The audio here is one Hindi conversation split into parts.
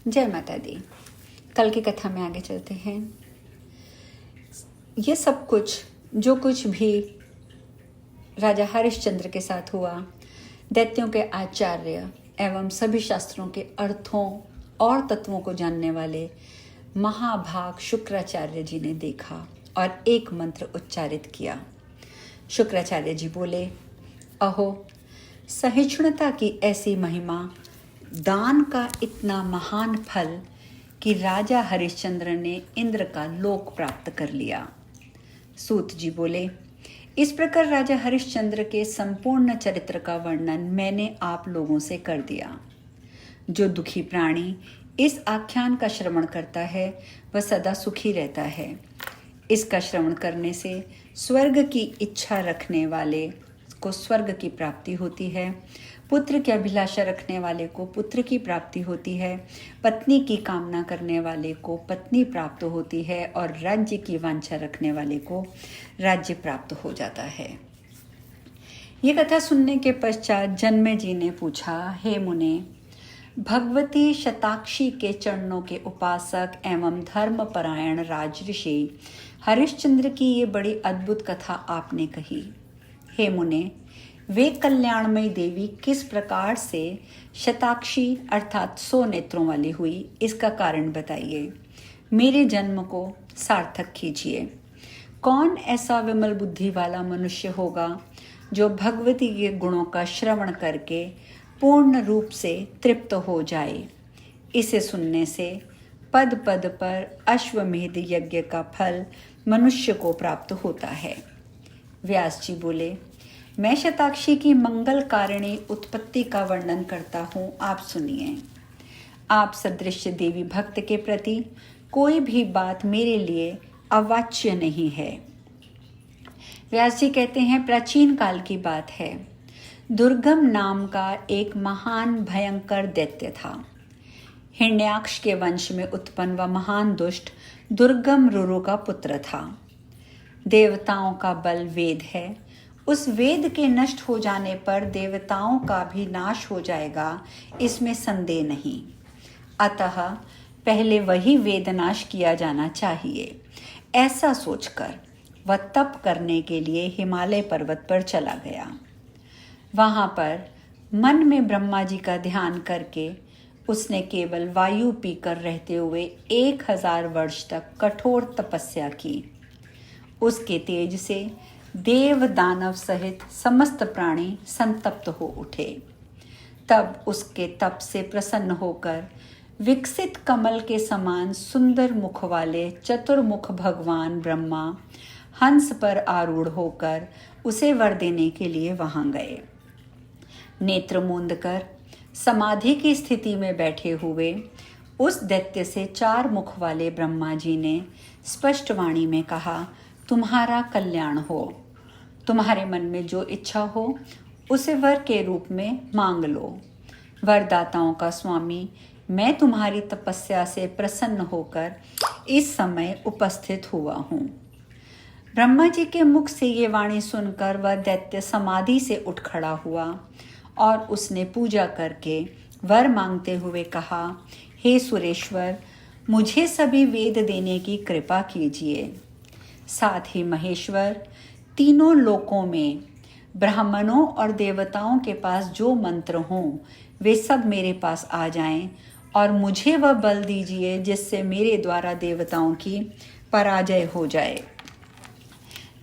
जय माता दी। कल की कथा में आगे चलते हैं। ये सब कुछ जो कुछ भी राजा हरिश्चंद्र के साथ हुआ, दैत्यों के आचार्य एवं सभी शास्त्रों के अर्थों और तत्वों को जानने वाले महाभाग शुक्राचार्य जी ने देखा और एक मंत्र उच्चारित किया। शुक्राचार्य जी बोले, अहो, सहिष्णुता की ऐसी महिमा, दान का इतना महान फल कि राजा हरिश्चंद्र ने इंद्र का लोक प्राप्त कर लिया। सूत जी बोले, इस प्रकार राजा हरिश्चंद्र के संपूर्ण चरित्र का वर्णन मैंने आप लोगों से कर दिया। जो दुखी प्राणी इस आख्यान का श्रवण करता है वह सदा सुखी रहता है। इसका श्रवण करने से स्वर्ग की इच्छा रखने वाले को स्वर्ग की प्राप्ति होती है, पुत्र की अभिलाषा रखने वाले को पुत्र की प्राप्ति होती है, पत्नी की कामना करने वाले को पत्नी प्राप्त होती है और राज्य की वांछा रखने वाले को राज्य प्राप्त हो जाता है। ये कथा सुनने के पश्चात जन्मे जी ने पूछा, हे मुने, भगवती शताक्षी के चरणों के उपासक एवं धर्मपरायण राजऋषि हरिश्चंद्र की ये बड़ी अद्भुत कथा आपने कही। हे मुने, वे कल्याणमयी देवी किस प्रकार से शताक्षी अर्थात 100 नेत्रों वाली हुई, इसका कारण बताइए। मेरे जन्म को सार्थक कीजिए। कौन ऐसा विमल बुद्धि वाला मनुष्य होगा जो भगवती के गुणों का श्रवण करके पूर्ण रूप से तृप्त हो जाए। इसे सुनने से पद पद पर अश्वमेध यज्ञ का फल मनुष्य को प्राप्त होता है। व्यास जी बोले, मैं शताक्षी की मंगल कारिणी उत्पत्ति का वर्णन करता हूँ, आप सुनिए। आप सदृश देवी भक्त के प्रति कोई भी बात मेरे लिए अवाच्य नहीं है। व्यास जी कहते हैं, प्राचीन काल की बात है। दुर्गम नाम का एक महान भयंकर दैत्य था। हिरण्याक्ष के वंश में उत्पन्न व महान दुष्ट दुर्गम रुरु का पुत्र था। देवताओं का बल वेद है। उस वेद के नष्ट हो जाने पर देवताओं का भी नाश हो जाएगा, इसमें संदेह नहीं। अतः पहले वही वेद नाश किया जाना चाहिए। ऐसा सोचकर वह तप करने के लिए हिमालय पर्वत पर चला गया। वहां पर मन में ब्रह्मा जी का ध्यान करके उसने केवल वायु पीकर रहते हुए 1000 वर्ष तक कठोर तपस्या की। उसके तेज से देव दानव सहित समस्त प्राणी संतप्त हो उठे। तब उसके तप से प्रसन्न होकर विकसित कमल के समान सुंदर मुख वाले चतुर्मुख भगवान ब्रह्मा हंस पर आरूढ़ होकर उसे वर देने के लिए वहां गए। नेत्र मूंद कर समाधि की स्थिति में बैठे हुए उस दैत्य से 4 मुख वाले ब्रह्मा जी ने स्पष्ट वाणी में कहा, तुम्हारा कल्याण हो। तुम्हारे मन में जो इच्छा हो उसे वर के रूप में मांग लो। वरदाताओं का स्वामी, मैं तुम्हारी तपस्या से प्रसन्न होकर इस समय उपस्थित हुआ हूँ। ब्रह्मा जी के मुख से ये वाणी सुनकर वह दैत्य समाधि से उठ खड़ा हुआ और उसने पूजा करके वर मांगते हुए कहा, हे सुरेश्वर, मुझे सभी वेद देने की कृपा कीजिए। साथ ही महेश्वर, तीनों लोकों में ब्राह्मणों और देवताओं के पास जो मंत्र हों वे सब मेरे पास आ जाएं और मुझे वह बल दीजिए जिससे मेरे द्वारा देवताओं की पराजय हो जाए।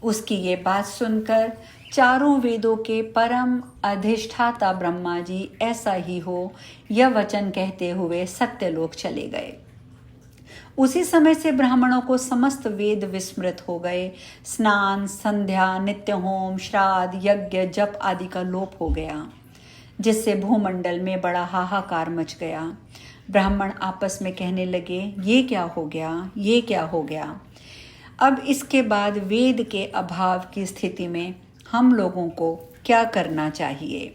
उसकी ये बात सुनकर चारों वेदों के परम अधिष्ठाता ब्रह्मा जी ऐसा ही हो यह वचन कहते हुए सत्यलोक चले गए। उसी समय से ब्राह्मणों को समस्त वेद विस्मृत हो गए। स्नान, संध्या, नित्य होम, श्राद्ध, यज्ञ, जप आदि का लोप हो गया, जिससे भूमंडल में बड़ा हाहाकार मच गया। ब्राह्मण आपस में कहने लगे, ये क्या हो गया, ये क्या हो गया। अब इसके बाद वेद के अभाव की स्थिति में हम लोगों को क्या करना चाहिए।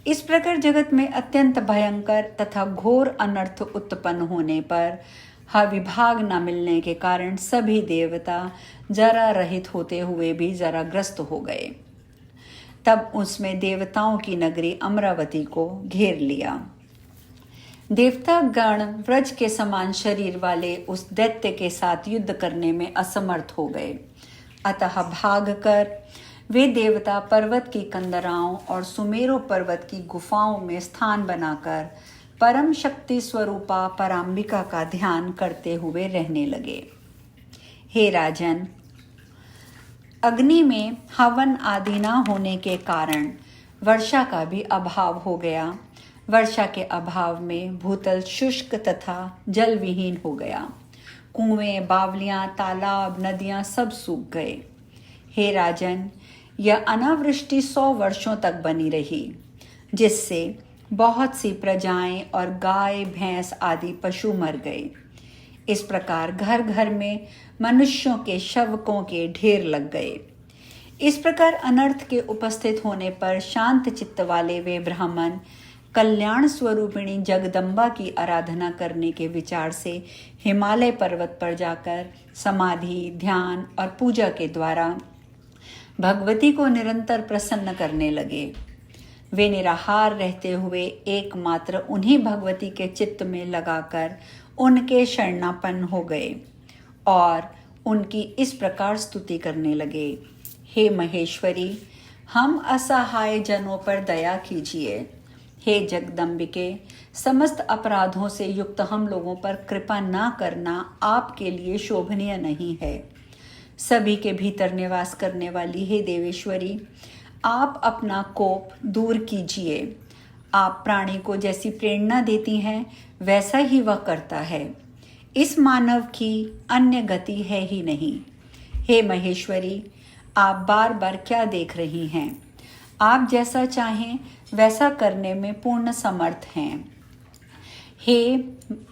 इस प्रकार जगत में अत्यंत भयंकर तथा घोर अनर्थ उत्पन्न होने पर विभाग न मिलने के कारण सभी देवता जरा रहित होते हुए भी जरा ग्रस्त हो गए। तब उसमें देवताओं की नगरी अमरावती को घेर लिया। देवता गण व्रज के समान शरीर वाले उस दैत्य के साथ युद्ध करने में असमर्थ हो गए। अतः भागकर वे देवता पर्वत की कंदराओं और सुमेरु पर्वत की गुफाओं में स्थान बनाकर परम शक्ति स्वरूपा पराम्बिका का ध्यान करते हुए रहने लगे। हे राजन, अग्नि में हवन आदि न होने के कारण वर्षा का भी अभाव हो गया। वर्षा के अभाव में भूतल शुष्क तथा जल विहीन हो गया। कुएं, बावलियां, तालाब, नदियां सब सूख गए। हे राजन, यह अनावृष्टि 100 वर्षों तक बनी रही, जिससे बहुत सी प्रजाएं और गाय, भैंस आदि पशु मर गए। इस प्रकार घर घर में मनुष्यों के शवकों के ढेर लग गए। इस प्रकार अनर्थ के उपस्थित होने पर शांत चित्त वाले वे ब्राह्मण कल्याण स्वरूपिणी जगदम्बा की आराधना करने के विचार से हिमालय पर्वत पर जाकर समाधि, ध्यान और पूजा के द्वारा भगवती को निरंतर प्रसन्न करने लगे। वे निराहार रहते हुए एकमात्र उन्हीं भगवती के चित्त में लगाकर उनके शरणापन्न हो गए और उनकी इस प्रकार स्तुति करने लगे। हे महेश्वरी, हम असहाय जनों पर दया कीजिए। हे जगदम्बिके, समस्त अपराधों से युक्त हम लोगों पर कृपा न करना आपके लिए शोभनीय नहीं है। सभी के भीतर निवास करने वाली हे देवेश्वरी, आप अपना कोप दूर कीजिए। आप प्राणी को जैसी प्रेरणा देती हैं वैसा ही वह करता है। इस मानव की अन्य गति है ही नहीं। हे महेश्वरी, आप बार बार क्या देख रही हैं? आप जैसा चाहें वैसा करने में पूर्ण समर्थ हैं। हे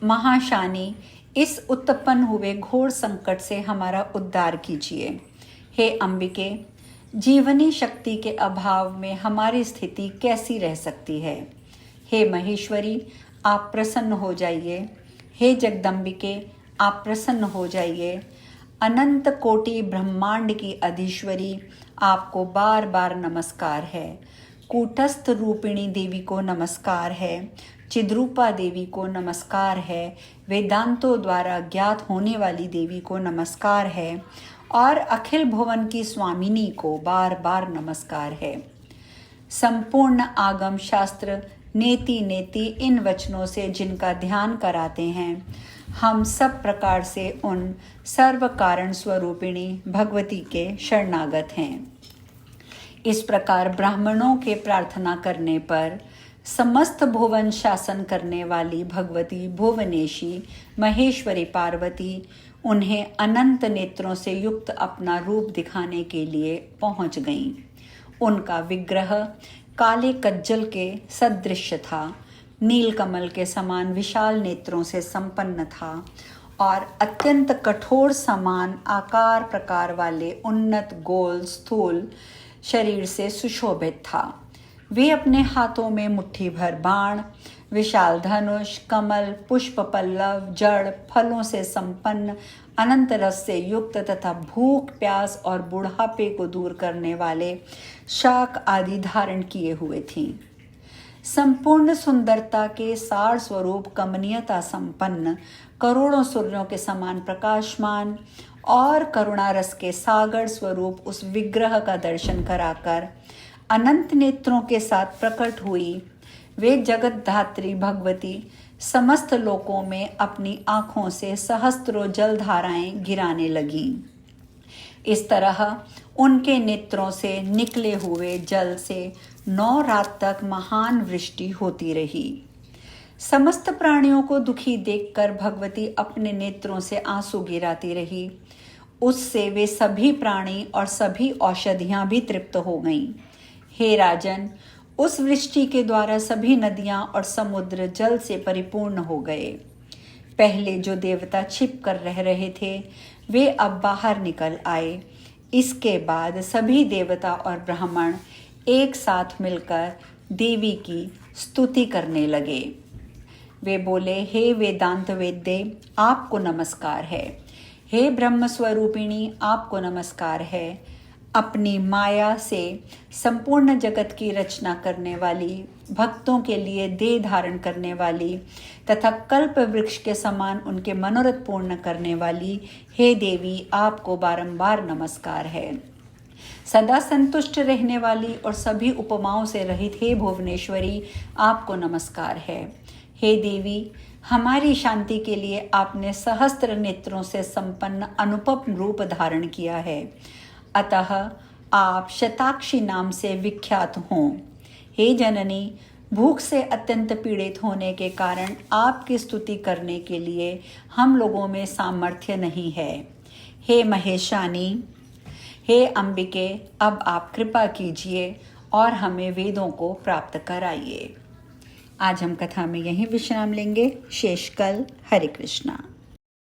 महाशानी, इस उत्पन्न हुए घोर संकट से हमारा उद्धार कीजिए। हे अंबिके, जीवनी शक्ति के अभाव में हमारी स्थिति कैसी रह सकती है? हे महेश्वरी, आप प्रसन्न हो जाइए। हे जगदम्बिके, आप प्रसन्न हो जाइए। अनंत कोटि ब्रह्मांड की अधीश्वरी, आपको बार बार नमस्कार है। कूटस्थ रूपिणी देवी को नमस्कार है। चिद्रूपा देवी को नमस्कार है। वेदांतों द्वारा ज्ञात होने वाली देवी को नमस्कार है और अखिल भुवन की स्वामिनी को बार बार नमस्कार है। संपूर्ण आगम शास्त्र नेति नेति इन वचनों से जिनका ध्यान कराते हैं, हम सब प्रकार से उन सर्व कारण स्वरूपिणी भगवती के शरणागत हैं। इस प्रकार ब्राह्मणों के प्रार्थना करने पर समस्त भुवन शासन करने वाली भगवती भुवनेशी महेश्वरी पार्वती उन्हें अनंत नेत्रों से युक्त अपना रूप दिखाने के लिए पहुंच गईं। उनका विग्रह काले कज्जल के सदृश था, नीलकमल के समान विशाल नेत्रों से संपन्न था और अत्यंत कठोर समान आकार प्रकार वाले उन्नत गोल स्थूल शरीर से सुशोभित था। वे अपने हाथों में मुट्ठी भर बाण, विशाल धनुष, कमल, पुष्प पल्लव, जड़, फलों से संपन्न, अनंत रस से युक्त तथा भूख, प्यास और बुढ़ापे को दूर करने वाले शाक आदि धारण किए हुए थीं। संपूर्ण सुंदरता के सार स्वरूप कमनीयता संपन्न, करोड़ों सूर्यों के समान प्रकाशमान और करुणा रस के सागर स्वरूप उस विग्रह का दर्शन कराकर अनंत नेत्रों के साथ प्रकट हुई वे जगत धात्री भगवती समस्त लोकों में अपनी आँखों से सहस्त्रों जलधाराएं गिराने लगीं। इस तरह उनके नेत्रों से निकले हुए जल से 9 रात तक महान वृष्टि होती रही। समस्त प्राणियों को दुखी देखकर भगवती अपने नेत्रों से आंसू गिराती रही। उससे वे सभी प्राणी और सभी औषधियां भी तृप्त हो गईं। हे राजन, उस वृष्टि के द्वारा सभी नदियां और समुद्र जल से परिपूर्ण हो गए। पहले जो देवता छिप कर रह रहे थे वे अब बाहर निकल आए। इसके बाद सभी देवता और ब्राह्मण एक साथ मिलकर देवी की स्तुति करने लगे। वे बोले, हे वेदांत वेद्य, आपको नमस्कार है। हे ब्रह्म स्वरूपिणी, आपको नमस्कार है। अपनी माया से संपूर्ण जगत की रचना करने वाली भक्तों के लिए देह धारण करने वाली तथा कल्प वृक्ष के समान उनके मनोरथ पूर्ण करने वाली हे देवी, आपको बारंबार नमस्कार है। सदा संतुष्ट रहने वाली और सभी उपमाओं से रहित हे भुवनेश्वरी, आपको नमस्कार है। हे देवी, हमारी शांति के लिए आपने सहस्त्र नेत्रों से संपन्न अनुपम रूप धारण किया है, अतः आप शताक्षी नाम से विख्यात हों। हे जननी, भूख से अत्यंत पीड़ित होने के कारण आपकी स्तुति करने के लिए हम लोगों में सामर्थ्य नहीं है। हे महेशानी, हे अंबिके, अब आप कृपा कीजिए और हमें वेदों को प्राप्त कराइए। आज हम कथा में यहीं विश्राम लेंगे। शेष कल। हरे कृष्णा।